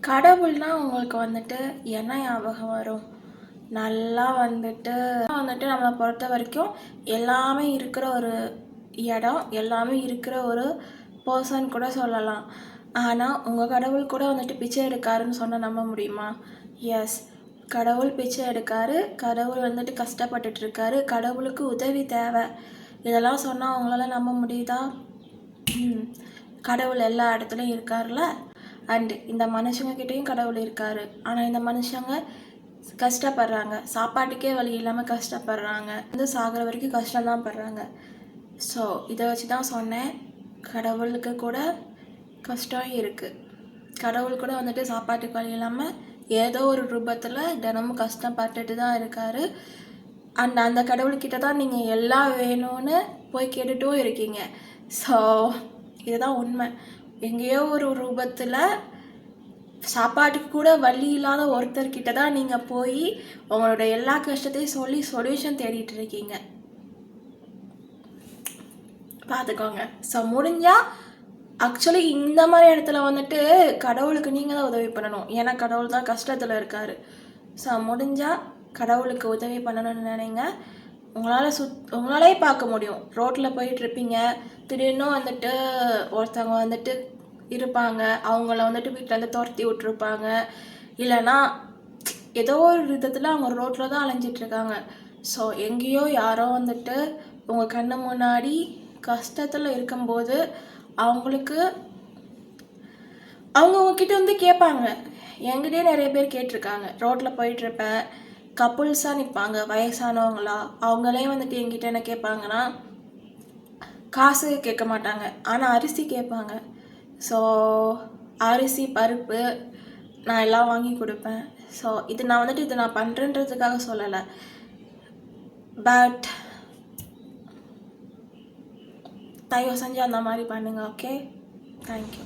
கடவுள்னா உங்களுக்கு வந்துட்டு என்ன ஞாபகம் வரும்? நல்லா வந்துட்டு நம்மளை பொறுத்த வரைக்கும் எல்லாமே இருக்கிற ஒரு இடம், எல்லாமே இருக்கிற ஒரு பர்சன் கூட சொல்லலாம். ஆனால் உங்கள் கடவுள் கூட வந்துட்டு பிச்சை எடுக்காருன்னு சொன்னால் நம்ப முடியுமா? எஸ், கடவுள் பிச்சை எடுக்காரு, கடவுள் வந்துட்டு கஷ்டப்பட்டுட்டு இருக்காரு, கடவுளுக்கு உதவி தேவை. இதெல்லாம் சொன்னால் அவங்களால நம்ப முடியுதா? கடவுள் எல்லா இடத்துலையும் இருக்கார்ல. அண்டு இந்த மனுஷங்கக்கிட்டேயும் கடவுள் இருக்கார். ஆனால் இந்த மனுஷங்க கஷ்டப்படுறாங்க, சாப்பாட்டுக்கே வழி இல்லாமல் கஷ்டப்படுறாங்க, சாகிற வரைக்கும் கஷ்டம்தான் படுறாங்க. ஸோ இதை வச்சு தான் சொன்னேன், கடவுளுக்கு கூட கஷ்டம் இருக்குது. கடவுள் கூட வந்துட்டு சாப்பாட்டுக்கு வழி இல்லாமல் ஏதோ ஒரு ரூபத்தில் தினமும் கஷ்டப்பட்டுட்டு தான் இருக்கார். அந்த கடவுள்கிட்ட தான் நீங்கள் எல்லாம் வேணும்னு போய் கேட்டுட்டும் இருக்கீங்க. ஸோ இதுதான் உண்மை. எங்கேயோ ஒரு ரூபத்தில் சாப்பாட்டுக்கு கூட வழி இல்லாத ஒருத்தர்கிட்ட தான் நீங்கள் போய் உங்களோட எல்லா கஷ்டத்தையும் சொல்லி சொல்யூஷன் தேடிட்டு இருக்கீங்க. பார்த்துக்கோங்க. ஸோ முடிஞ்சால் ஆக்சுவலி இந்த மாதிரி இடத்துல வந்துட்டு கடவுளுக்கு நீங்கள் தான் உதவி பண்ணணும். ஏன்னா கடவுள் தான் கஷ்டத்தில் இருக்கார். ஸோ முடிஞ்சால் கடவுளுக்கு உதவி பண்ணணும்னு நினைங்க. உங்களாலே பார்க்க முடியும். ரோட்டில் போயிட்டுருப்பீங்க, திடீர்னு வந்துட்டு ஒருத்தவங்க வந்துட்டு இருப்பாங்க, அவங்கள வந்துட்டு வீட்டிலேருந்து துரத்தி விட்டுருப்பாங்க, இல்லைன்னா ஏதோ ஒரு விதத்தில் அவங்க ரோட்டில் தான் அலைஞ்சிட்ருக்காங்க. ஸோ எங்கேயோ யாரோ வந்துட்டு உங்கள் கண்ணு முன்னாடி கஷ்டத்தில் இருக்கும்போது அவங்க உங்ககிட்ட வந்து கேட்பாங்க. என்கிட்டயே நிறைய பேர் கேட்டிருக்காங்க. ரோட்டில் போயிட்டுருப்பேன், கப்புள்ஸாக நிற்பாங்க, வயசானவங்களா. அவங்களே வந்துட்டு என்கிட்ட என்ன கேட்பாங்கன்னா, காசு கேட்க மாட்டாங்க, ஆனால் அரிசி கேட்பாங்க. ஸோ அரிசி, பருப்பு நான் எல்லாம் வாங்கி கொடுப்பேன். ஸோ இதை நான் பண்ணுறேன்றதுக்காக சொல்லலை, பட் தயவு செஞ்சு அந்த மாதிரி பண்ணுங்கள். Okay, thank you.